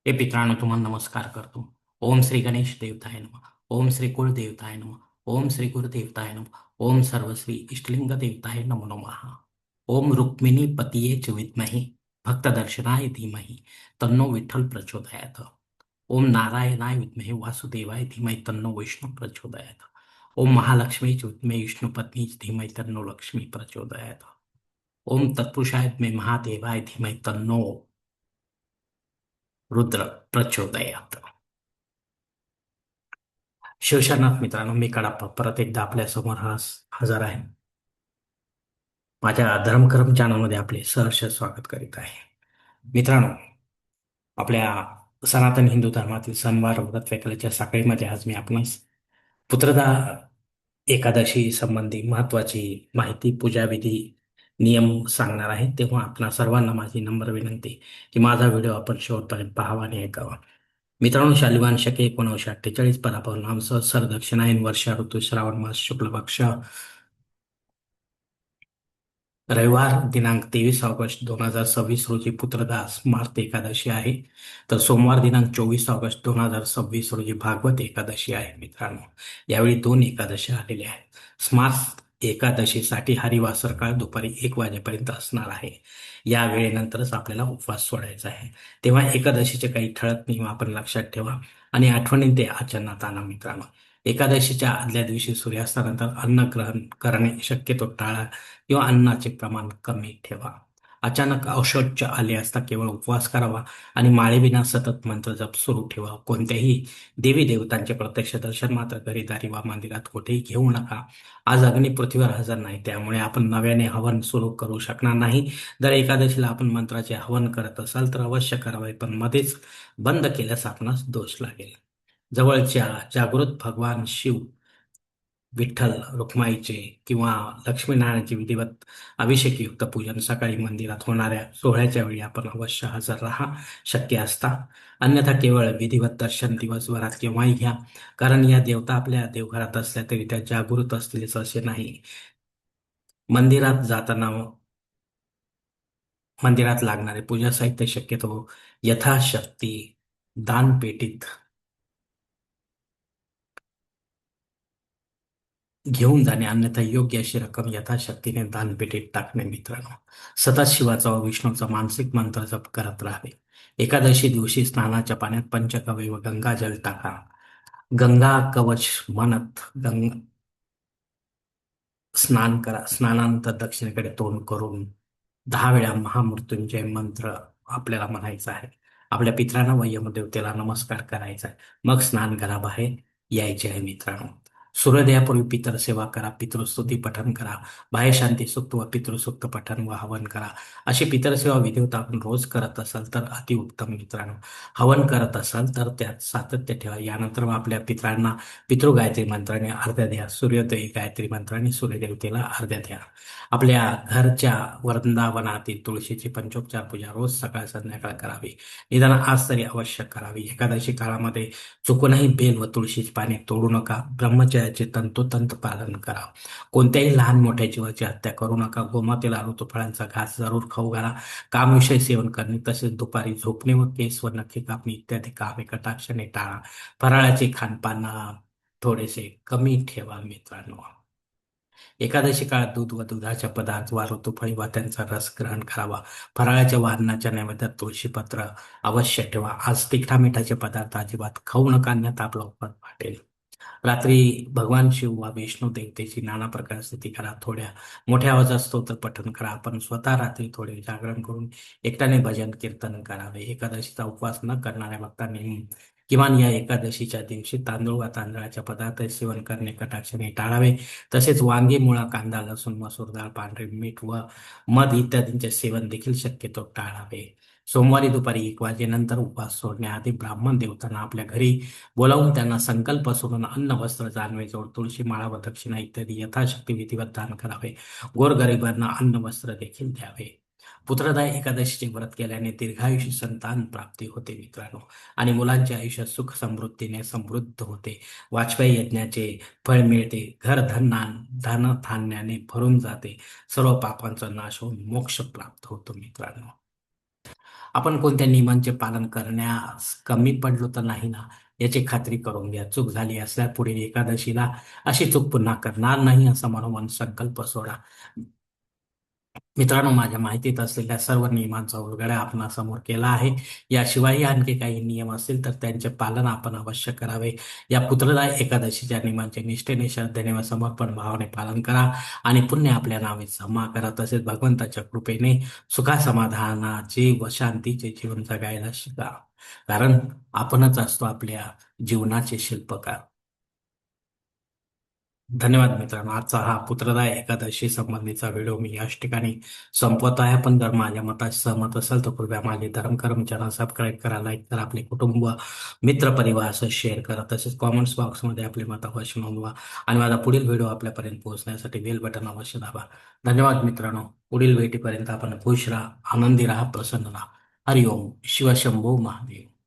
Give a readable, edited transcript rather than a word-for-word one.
हे पितरांनो तुम्हाला नमस्कार करतो. ओम श्री गणेश देवताय नमः. ओम श्री कुळ देवताय नमः. ओम श्री गुरुदेवताय नमः. ओम सर्वश्री इष्टलिंग देवताय नमो नमः. ओम रुक्मिणी पतिये च विद्महे भक्तदर्शनाय धीमहि तन्नो विठ्ठल प्रचोदयात. ओम नारायणाय विद्महे वासुदेवाय धीमहि तन्नो विष्णु प्रचोदयात. ओम महालक्ष्मी च विद्महे विष्णुपत्नी धीमहि तन्नो लक्ष्मी प्रचोदयात. ओम तत्पुरुषाय विद्महे महादेवाय धीमहि तन्नो रुद्र प्रचोदयात. शिवशरणात मित्रांनो, मी कडाप्पा परत एकदा आपल्या समोर हजर आहे. माझ्या धर्मकर्म चॅनलमध्ये आपले सहर्ष स्वागत करीत आहे. मित्रांनो, आपल्या सनातन हिंदू धर्मातील सणवार व्रत वैकल्याच्या साखळीमध्ये आज मी आपणास पुत्रदा एकादशी संबंधी महत्वाची माहिती, पूजाविधी, नियम सांगणार आहे. तेव्हा आपणा सर्वांना माझी नम्र विनंती की माझा व्हिडिओ आपण शेवटपर्यंत पाहावा आणि ऐकावा. मित्रांनो, शालिवान शके 1948 पराभव नाम संवत्सर दक्षिणायन वर्षा ऋतू श्रावण मास शुक्ल पक्ष रविवार दिनांक 23 ऑगस्ट 2026 रोजी पुत्रदास स्मार्त एकादशी आहे. तर सोमवार दिनांक 24 ऑगस्ट 2026 रोजी भागवत एकादशी आहे. मित्रांनो, यावेळी दोन एकादशी आलेल्या आहेत. स्मार्त एकादशीसाठी हरिवासर काळ दुपारी 1 वाजेपर्यंत असणार आहे. या वेळेनंतरच आपल्याला उपवास सोडायचा आहे. तेव्हा एकादशीचे काही ठळक नियम आपण लक्षात ठेवा आणि आठवणीने ते आचरणात आणा. मित्रांनो, एकादशीच्या आदल्या दिवशी सूर्यास्तानंतर अन्न ग्रहण करणे शक्यतो टाळा किंवा अन्नाचे प्रमाण कमी ठेवा. अचानक अशौच आले असता केवळ उपवास करावा आणि माळेविना सतत मंत्र जप सुरू ठेवा. कोणत्याही देवी देवतांचे प्रत्यक्ष दर्शन मात्र घरीदारी वा मंदिरात कुठेही घेऊ नका. आज अग्नी पृथ्वीवर हजर नाही, त्यामुळे आपण नव्याने हवन सुरू करू शकणार नाही. जर एकादशीला आपण मंत्राचे हवन करत असाल तर अवश्य करावे, पण मध्येच बंद केल्यास आपणास दोष लागेल. जवळच्या जागृत भगवान शिव, विठ्ठल रुक्माईचे किंवा लक्ष्मीनारायणाचे विधिवत अभिषेकयुक्त पूजन सकाळी मंदिरात होणाऱ्या सोहळ्याच्या वेळी आपण अवश्य हजर राहा शक्य असता. अन्यथा केवळ विधिवत दर्शन दिवसभरात केव्हाही घ्या, कारण या देवता आपल्या देवघरात असल्या तरी त्या जागृत असतीलच असे नाही. मंदिरात जाताना मंदिरात लागणारे पूजा साहित्य शक्यतो यथाशक्ती दानपेटीत घेऊन जाणे, अन्यथा योग्य अशी रक्कम यथाशक्तीने दानपेटीत टाकणे. मित्रांनो, सदाशिवाचा व विष्णूचा मानसिक मंत्र जप करत राहावे. एकादशी दिवशी स्नानाच्या पाण्यात पंचगव्य व गंगाजल टाका. गंगा कवच म्हणत स्नान करा. स्नानानंतर दक्षिणेकडे तोंड करून 10 वेळा महामृत्युंजय मंत्र आपल्याला म्हणायचा आहे. आपल्या पित्रांना व यमदेवतेला नमस्कार करायचा आहे. मग स्नानघराबाहेर यायचे आहे. मित्रांनो, सूर्योदयापूर्वी पितर सेवा करा, पितृस्तुती पठण करा, बाह्य शांती सुक्त व पितृसुक्त पठण व हवन करा. अशी पितरसेवा विधिवत आपण रोज करत असाल तर अतिउत्तम. मित्रांनो, हवन करत असाल तर त्यात सातत्य ठेवा. यानंतर मग आपल्या पित्रांना पितृगायत्री मंत्राने अर्ध्या द्या. सूर्योदयी गायत्री मंत्राने सूर्यदेवतेला अर्ध्या द्या. आपल्या घरच्या वृंदावनातील तुळशीची पंचोपचार पूजा रोज सकाळ संध्याकाळ करावी. निदान आज तरी अवश्य करावी. एकादशी काळामध्ये चुकूनही बेल व तुळशीची पाने तोडू नका. ब्रह्मचर्याचे तंतोतंत पालन करा. कोणत्याही लहान मोठ्या जीवाची हत्या करू नका. गोमातेला ऋतुफळांचा घास जरूर खाऊ घाला. कामविषयी सेवन करणे तसेच दुपारी झोपणे व केस व नखे कापणे इत्यादी कामे कटाक्षाने टाळा. फराळाचे खानपान थोडेसे कमी ठेवा. मित्रांनो, एकादशी काळात दूध व दुधाचे पदार्थ वा ऋतुफळी वा त्यांचा रस ग्रहण करावा. फराळाच्या व अन्नाच्या नैवेद्यात तुळशीपत्र अवश्य ठेवा. आज तिखटा मिठाचे पदार्थ अजिबात खाऊ नका, अन्यथा आपला उपवास फाटेल. रात्री भगवान शिव वा विष्णू देवतेची नाना प्रकार स्तुती करा. थोड्या मोठ्या आवाजात स्तोत्र पठण करा. आपण स्वतः रात्री थोडे जागरण करून एकट्याने भजन कीर्तन करावे. एकादशीचा उपवास न करणाऱ्या भक्तांनी किमान या एकादशीच्या दिवशी तांदूळ वा तांदळाच्या पदार्थ सेवन करणे कटाक्षाने टाळावे. तसेच वांगी, मुळा, कांदा, लसूण, मसूर डाळ, पांढरे मीठ व मध इत्यादींचे सेवन देखील शक्यतो टाळावे. सोमवारी दुपारी 1 वाजेनंतर उपवास सोडण्याआधी ब्राह्मण देवतांना आपल्या घरी बोलावून त्यांना संकल्प सोडून अन्न, वस्त्र, जानवे, जोड, तुळशी माळा व दक्षिणा इत्यादी यथाशक्ती विधिवत दान करावे. गोरगरिबांना अन्न, वस्त्र देखील द्यावे. पुत्रदा एकादशीचे व्रत केल्याने दीर्घायुष्य संतान प्राप्ती होते. मित्रांनो, आणि मुलांचे आयुष्य सुख समृद्धीने समृद्ध होते. वाजपेयी यज्ञाचे फळ मिळते. घर धन धान्याने भरून जाते. सर्व पापांचा नाश होऊन मोक्ष प्राप्त होतो. मित्रांनो, आपण कोणत्या नियमांचे पालन करण्यास कमी पडलो तर नाही ना, याची खात्री करून घ्या. चूक झाली असल्यास पुढील एकादशीला अशी चूक पुन्हा करणार नाही असा मनोमन संकल्प सोडा. मित्रांनो, माझ्या माहितीत असलेल्या सर्व नियमांचा उलगडा आपणासमोर केला आहे. याशिवायही आणखी काही नियम असतील तर त्यांचे पालन आपण अवश्य करावे. या पुत्रदा एकादशीच्या नियमांचे निष्ठेने, श्रद्धेने व समर्पण भावाने पालन करा आणि पुण्य आपल्या नावे जमा करा. तसेच भगवंताच्या कृपेने सुखासमाधानाचे व शांतीचे जीवन जगायला शिका. कारण आपणच असतो आपल्या जीवनाचे शिल्पकार. धन्यवाद मित्रांनो. आजचा हा पुत्रदा एकादशी संबंधीचा व्हिडिओ मी याच ठिकाणी संपवत आहे. पण जर माझ्या मताशी सहमत असेल तर कृपया माझे धर्म कर्म चॅनल सबस्क्राईब करा, लाईक करा, आपले कुटुंब, मित्र परिवार असं शेअर करा. तसेच कॉमेंट्स बॉक्समध्ये आपले मत अवश्य नोंदवा आणि माझा पुढील व्हिडिओ आपल्यापर्यंत पोहोचण्यासाठी बेल बटन अवश्य दाबा. धन्यवाद मित्रांनो. पुढील भेटीपर्यंत आपण खुश राहा, आनंदी राहा, प्रसन्न राहा. हरिओम शिवशंभो महादेव.